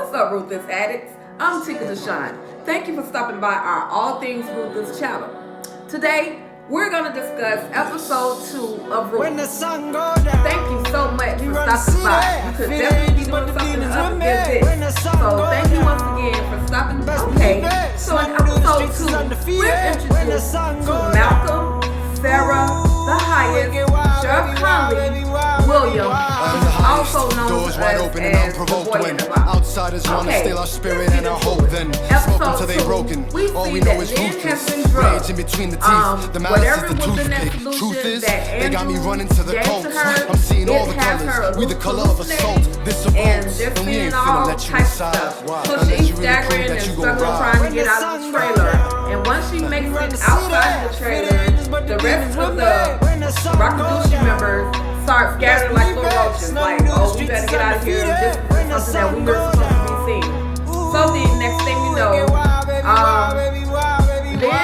What's up, Ruthless Addicts? I'm Tika Deshawn. Thank you for stopping by our All Things Ruthless channel. Today, we're going to discuss episode 2 of Ruthless. Thank you so much for stopping by. You could definitely be doing something other than this. So thank you once again for stopping by. Okay, so in episode 2, we're introduced to Malcolm, Sarah, the Highest, Sheriff Conley, William, which is also known as the boy in the box. Outsiders want to steal our spirit and our hope, then smoke until they broken. All we know is ruthless, rage in between the teeth. The malice is the toothpick. Truth is, they got me running to the coast. I'm seeing all the colors. We the color of assault. This a boat, and we ain't finna let you inside. So she's staggering and struggling trying to get out of the trailer. And once she makes it outside the trailer, the rest of the Rockadushi members start scattering like little roaches. Like, oh, we better get out of here. This is something that we were supposed to be seeing. So the next thing you know, then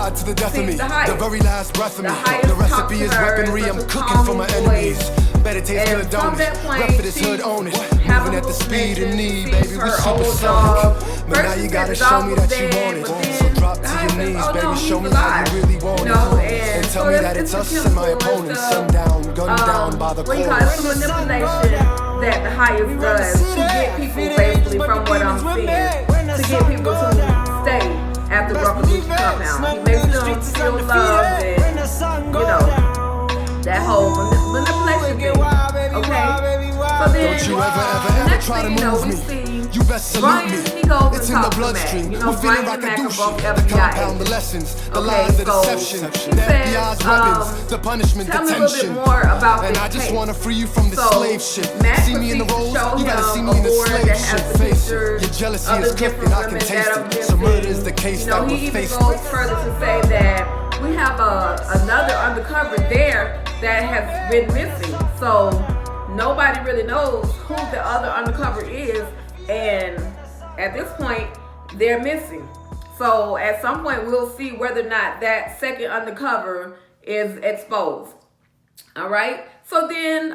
to the death of me, the very last breath of me. The recipe is weaponry, I'm cooking for my enemies. Better taste good, don't it? Rep for this hood, own it. Moving at the speed of need, baby, we supersonic. But now you gotta show me that you want it. So drop to your knees, baby, show me how you really want it. And tell me that it's us and my opponents. Sundown, gunned down by the court. It's manipulation that the Highest does to get people, basically, from what I'm seeing, to get people to stay at the Rockadushi compound. He makes them feel loved and, you know, that whole manipulation thing, okay? So then, don't you ever try to move me. You best salute me. It's in the bloodstream. We're feeling like a douche. The compound, the lessons, the lies, the deception, the FBI's weapons, the punishment, tell the me a little bit tension. more about and this I just case. want to free you from the slave shit. See me in the roles, you gotta see me in the slave shit. Face it. Your jealousy is cooking, I can taste it. So murder is the case that we're facing. He even goes further to say that we have another undercover there that has been missing. So nobody really knows who the other undercover is, and at this point they're missing. So at some point we'll see whether or not that second undercover is exposed. All right, so then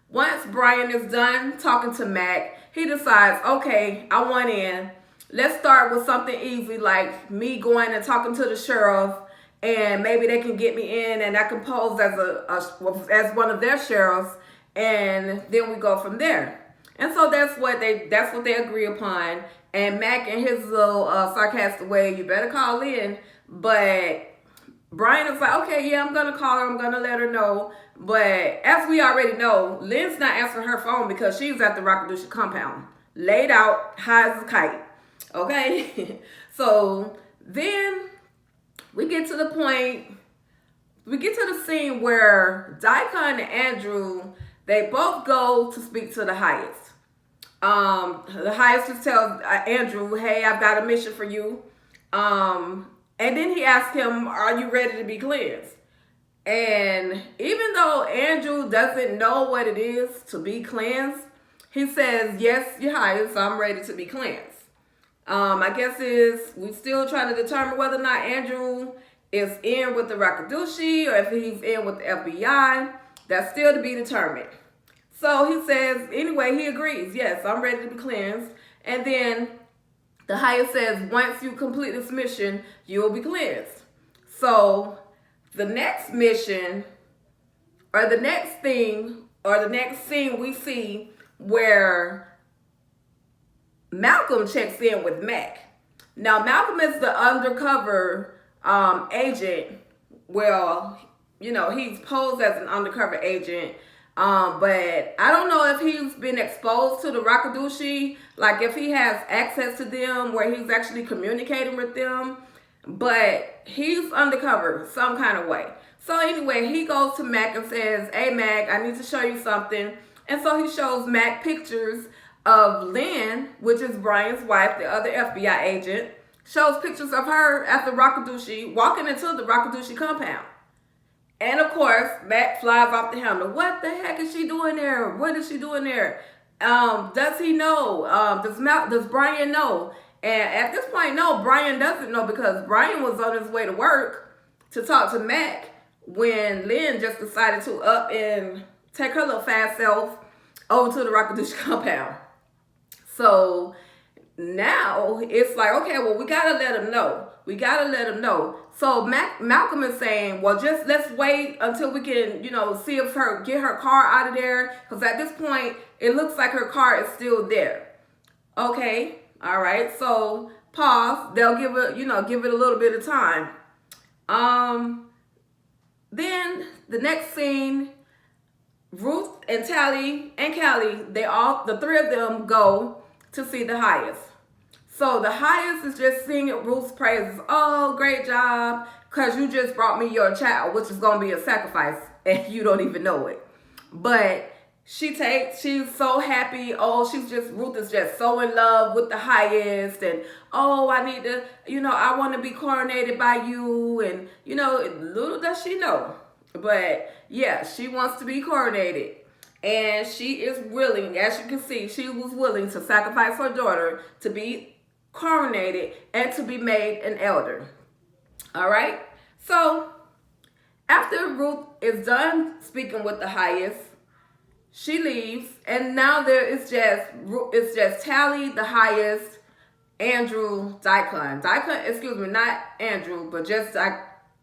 once Brian is done talking to Mac, he decides, okay, I want in. Let's start with something easy, like me going and talking to the sheriff, and maybe they can get me in and I can pose as one of their sheriffs, and then we go from there. And so that's what they agree upon. And Mac, in his little sarcastic way, you better call in. But Brian is like, okay, yeah, I'm gonna call her, I'm gonna let her know. But as we already know, Lynn's not answering her phone because she's at the Rockadushi compound, laid out high as a kite. Okay, so then we get to the point, we get to the scene where Daikon and Andrew, they both go to speak to the Highest. The Highest just tells Andrew, hey, I've got a mission for you. And then he asks him, are you ready to be cleansed? And even though Andrew doesn't know what it is to be cleansed, he says, yes, Your Highest, I'm ready to be cleansed. I guess we're still trying to determine whether or not Andrew is in with the Rockadushi or if he's in with the FBI. That's still to be determined. So he says, anyway, he agrees. Yes, I'm ready to be cleansed. And then the Highest says, once you complete this mission, you will be cleansed. So the next mission, or the next thing, or the next scene we see where Malcolm checks in with Mac. Now, Malcolm is the undercover agent. Well, you know, he's posed as an undercover agent. But I don't know if he's been exposed to the Rockadushi, like if he has access to them where he's actually communicating with them. But he's undercover some kind of way. So anyway, he goes to Mac and says, hey, Mac, I need to show you something. And so he shows Mac pictures of Lynn, which is Brian's wife, the other FBI agent, shows pictures of her at the Rockadushi, walking into the Rockadushi compound. And of course, Mac flies off the handle. What the heck is she doing there? What is she doing there? Does he know? Does Brian know? And at this point, no, Brian doesn't know, because Brian was on his way to work to talk to Mac when Lynn just decided to up and take her little fast self over to the Rockadushi compound. So now it's like, okay, well, we gotta let him know. We gotta let him know. So Malcolm is saying, well, just let's wait until we can, see if get her car out of there, because at this point it looks like her car is still there. Okay, all right. So pause. They'll give it, give it a little bit of time. Then the next scene, Ruth and Tally and Callie, the three of them go to see the highest. So the highest is just singing Ruth's praises. Oh, great job, because you just brought me your child, which is going to be a sacrifice, and you don't even know it. But she's so happy. Oh, Ruth is just so in love with the highest, and oh, I need to, I want to be coronated by you, and little does she know. But yeah, she wants to be coronated. And she is willing, as you can see, she was willing to sacrifice her daughter to be coronated and to be made an elder. All right? So, after Ruth is done speaking with the highest, she leaves, and now it's just Tally, the highest, Andrew, Daikon. Excuse me, not Andrew, but just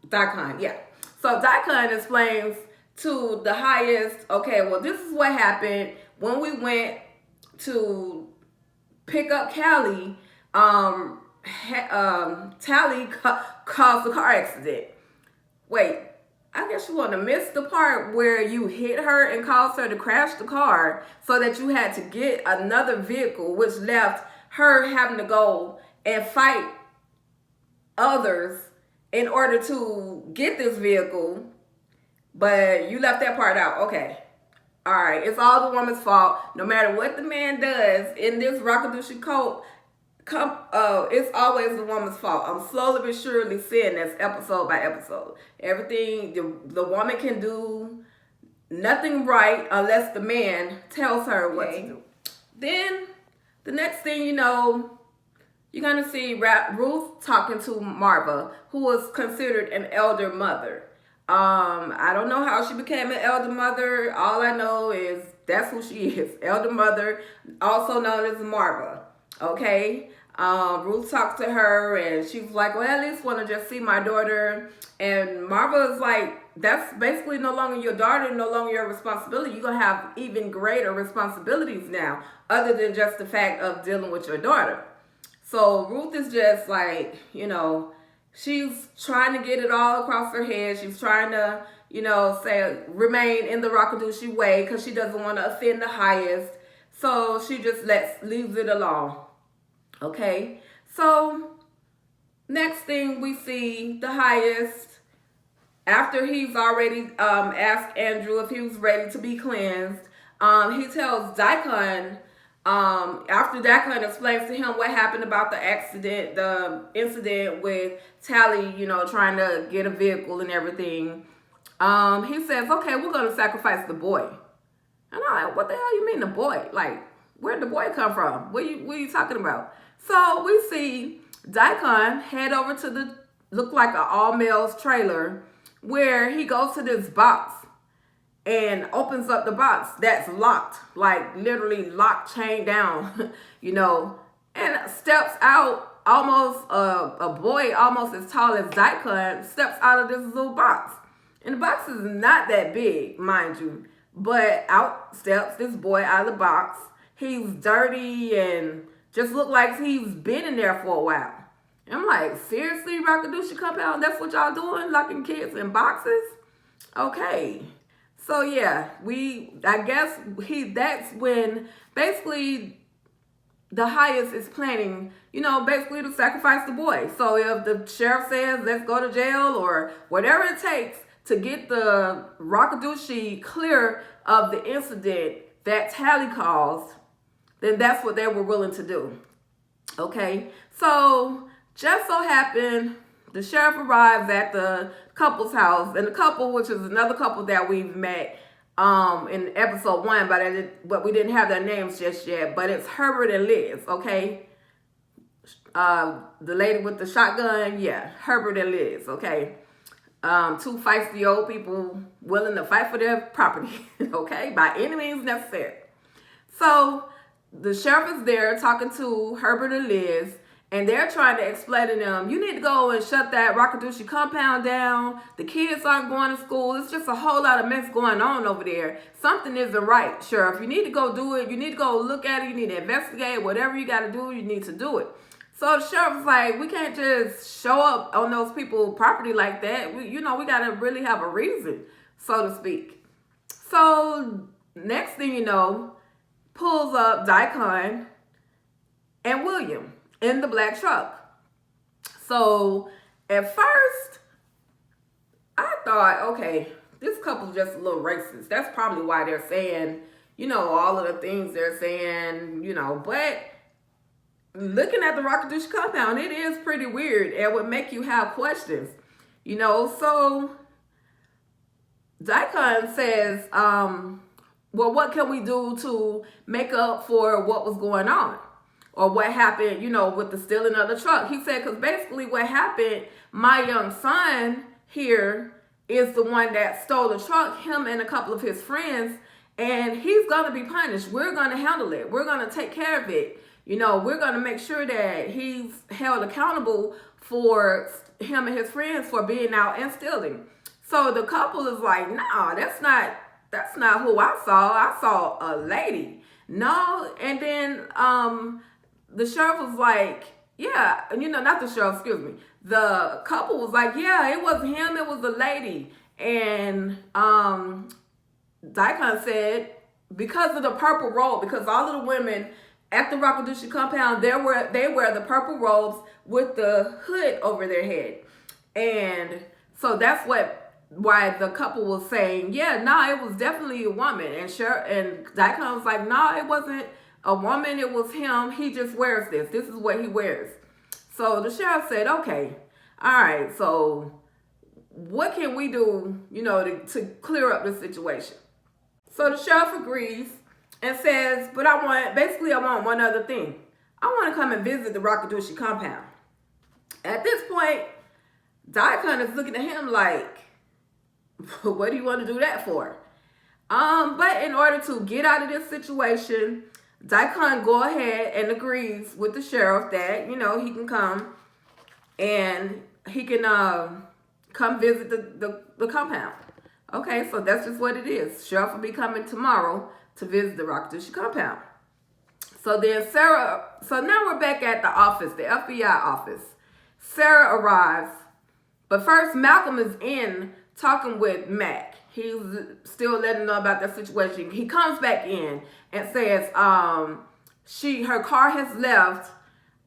Daikon, yeah. So Daikon explains to the highest, okay, well, this is what happened when we went to pick up Callie. Tally caused a car accident. Wait, I guess you want to miss the part where you hit her and caused her to crash the car, so that you had to get another vehicle, which left her having to go and fight others in order to get this vehicle. But you left that part out. Okay. All right. It's all the woman's fault. No matter what the man does in this Rockadooshie cult, it's always the woman's fault. I'm slowly but surely seeing this episode by episode. Everything the woman can do nothing right unless the man tells her what to do. Then the next thing you know, you're going to see Ruth talking to Marva, who was considered an elder mother. I don't know how she became an elder mother. All I know is that's who she is. Elder mother, also known as Marva. Okay? Ruth talked to her, and she was like, well, I at least want to just see my daughter. And Marva is like, that's basically no longer your daughter, no longer your responsibility. You're going to have even greater responsibilities now, other than just the fact of dealing with your daughter. So Ruth is just like, she's trying to get it all across her head. She's trying to, remain in the Rockadooshie way, because she doesn't want to offend the highest. So she just leaves it alone. Okay? So next thing we see, the highest, after he's already asked Andrew if he was ready to be cleansed, he tells Daikon, after Daikon explains to him what happened about the incident with Tally, trying to get a vehicle and everything, he says, okay, we're going to sacrifice the boy. And I'm like, what the hell you mean the boy? Like, where'd the boy come from? What are you talking about? So we see Daikon head over to look like an all-males trailer, where he goes to this box and opens up the box that's locked, like literally locked, chained down, and steps out, almost a boy almost as tall as Daikon steps out of this little box. And the box is not that big, mind you, but out steps this boy out of the box. He's dirty and just looked like he's been in there for a while. And I'm like, seriously, Rockadooshie compound, that's what y'all doing, locking kids in boxes? Okay. So yeah, that's when basically the highest is planning, basically to sacrifice the boy. So if the sheriff says, let's go to jail or whatever it takes to get the Rockadooshie clear of the incident that Tally caused, then that's what they were willing to do. Okay, so just so happened the sheriff arrives at the couple's house, and the couple, which is another couple that we've met in episode 1, but we didn't have their names just yet, but it's Herbert and Liz, okay? The lady with the shotgun, yeah, Herbert and Liz, okay? Two feisty old people willing to fight for their property, okay? By any means necessary. So the sheriff is there talking to Herbert and Liz, and they're trying to explain to them, you need to go and shut that Rockadoochie compound down. The kids aren't going to school. It's just a whole lot of mess going on over there. Something isn't right, Sheriff. You need to go do it. You need to go look at it. You need to investigate. Whatever you got to do, you need to do it. So the sheriff's like, we can't just show up on those people's property like that. We got to really have a reason, so to speak. So next thing you know, pulls up Daikon and William in the black truck. So at first, I thought, okay, this couple's just a little racist. That's probably why they're saying, all of the things they're saying, but looking at the Rockadoochie compound, it is pretty weird. It would make you have questions, So Daikon says, well, what can we do to make up for what was going on? Or what happened, with the stealing of the truck. He said, because basically what happened, my young son here is the one that stole the truck, him and a couple of his friends, and he's going to be punished. We're going to handle it. We're going to take care of it. We're going to make sure that he's held accountable for him and his friends for being out and stealing. So the couple is like, nah, that's not who I saw. I saw a lady. No, and then the sheriff was like, yeah, not the sheriff, excuse me. The couple was like, yeah, it wasn't him, it was a lady. And Daikon said, because of the purple robe, because all of the women at the Rockadoochie compound, they wear the purple robes with the hood over their head. And so that's why the couple was saying, yeah, it was definitely a woman. And Daikon was like, it wasn't a woman, it was him. He just wears this. This is what he wears. So the sheriff said, okay, all right, so what can we do, to clear up this situation? So the sheriff agrees and says, but I want one other thing. I want to come and visit the Rockadoochie compound. At this point, Daikon is looking at him like, what do you want to do that for? But in order to get out of this situation, Daikon go ahead and agrees with the sheriff that, he can come and he can come visit the compound. Okay, so that's just what it is. Sheriff will be coming tomorrow to visit the Rockadoochie compound. So now we're back at the office, the FBI office. Sarah arrives, but first Malcolm is in talking with Mac. He's still letting know about that situation. He comes back in and says her car has left,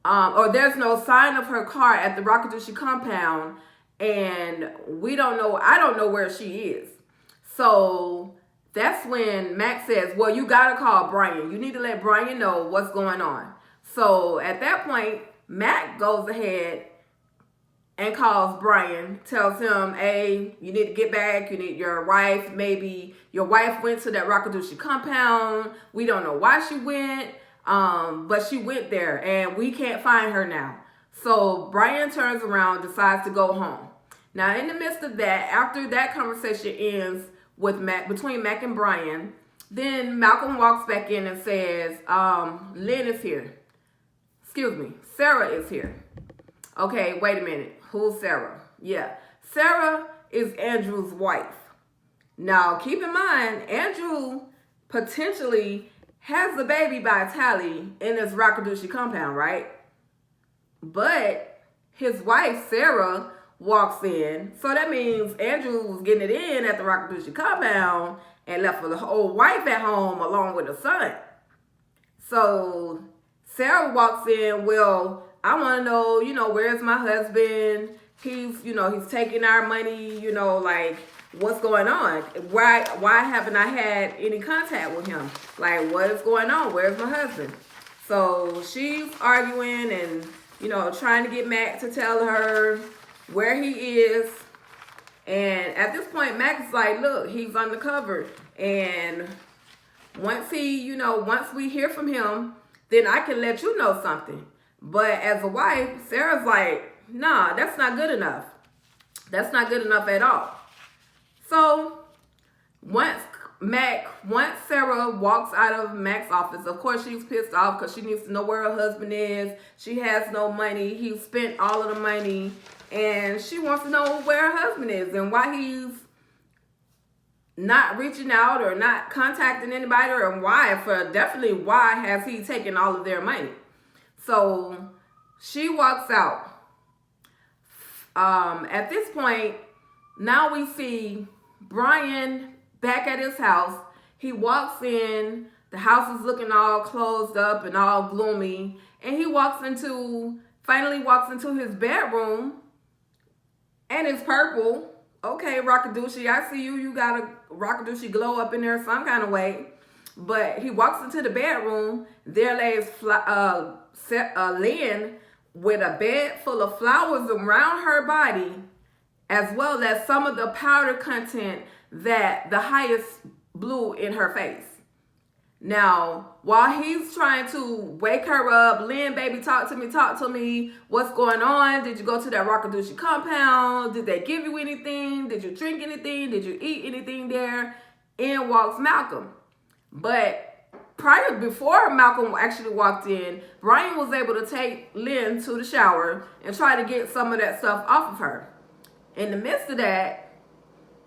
or there's no sign of her car at the Rockadoochie compound, and I don't know where she is. So that's when Mac says, well, you gotta call Brian. You need to let Brian know what's going on. So at that point, Mac goes ahead and calls Brian, tells him, hey, you need to get back. You need maybe your wife went to that Rockadoochie compound. We don't know why she went, but she went there and we can't find her now. So Brian turns around, decides to go home. Now, in the midst of that, after that conversation ends between Mac and Brian, then Malcolm walks back in and says, Lynn is here. Excuse me, Sarah is here. Okay, wait a minute. Who's Sarah? Yeah, Sarah is Andrew's wife. Now, keep in mind, Andrew potentially has the baby by Tally in this Rockadoochie compound, right? But his wife, Sarah, walks in. So that means Andrew was getting it in at the Rockadoochie compound and left the whole wife at home along with the son. So Sarah walks in, well, I want to know, where's my husband? He's taking our money, like, what's going on? Why haven't I had any contact with him? Like, what is going on? Where's my husband? So she's arguing and, trying to get Mac to tell her where he is. And at this point, Mac is like, look, he's undercover. And once we hear from him, then I can let you know something. But as a wife, Sarah's like, nah, that's not good enough. That's not good enough at all. So once once Sarah walks out of Mac's office, of course she's pissed off because she needs to know where her husband is. She has no money. He spent all of the money, and she wants to know where her husband is and why he's not reaching out or not contacting anybody, or definitely why has he taken all of their money. So she walks out. At this point, now we see Brian back at his house. He walks in. The house is looking all closed up and all gloomy. And he finally walks into his bedroom. And it's purple. Okay, Rockadoochie, I see you. You got a Rockadoochie glow up in there some kind of way. But he walks into the bedroom. There lays Lynn with a bed full of flowers around her body, as well as some of the powder content that the highest blew in her face. Now, while he's trying to wake her up, Lynn, baby, talk to me. What's going on? Did you go to that Rockadoochie compound? Did they give you anything? Did you drink anything? Did you eat anything there? In walks Malcolm. But before Malcolm actually walked in, Brian was able to take Lynn to the shower and try to get some of that stuff off of her. In the midst of that,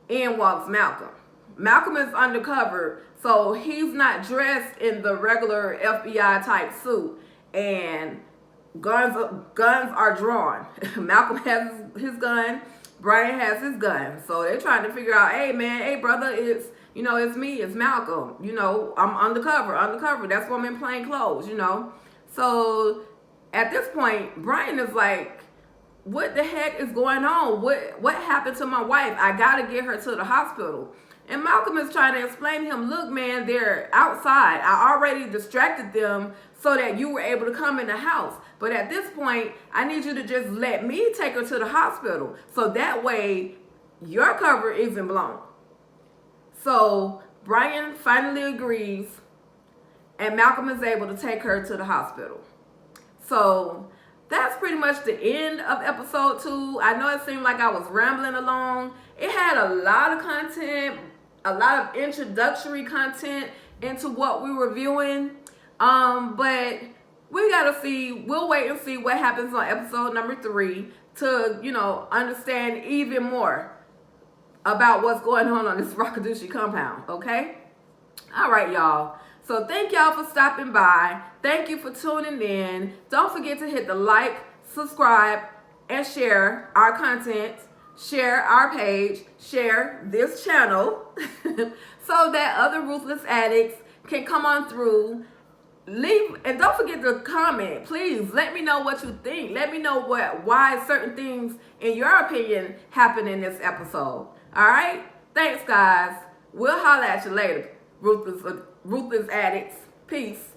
in walks Malcolm. Malcolm is undercover, so he's not dressed in the regular FBI type suit, and guns are drawn. Malcolm has his gun, Brian has his gun. So they're trying to figure out, hey brother, it's me, it's Malcolm. I'm undercover. That's why I'm in plain clothes, So at this point, Brian is like, what the heck is going on? What happened to my wife? I gotta get her to the hospital. And Malcolm is trying to explain to him, look, man, they're outside. I already distracted them so that you were able to come in the house. But at this point, I need you to just let me take her to the hospital. So that way, your cover isn't blown. So Brian finally agrees, and Malcolm is able to take her to the hospital. So that's pretty much the end of episode 2. I know it seemed like I was rambling along. It had a lot of content, a lot of introductory content into what we were viewing. But we'll wait and see what happens on episode number 3 to, understand even more about what's going on this Rockadoochie compound, okay? All right, y'all. So thank y'all for stopping by. Thank you for tuning in. Don't forget to hit the like, subscribe, and share our content. Share our page. Share this channel so that other ruthless addicts can come on through. And don't forget to comment. Please let me know what you think. Let me know why certain things, in your opinion, happen in this episode. All right? Thanks, guys. We'll holler at you later, ruthless addicts. Peace.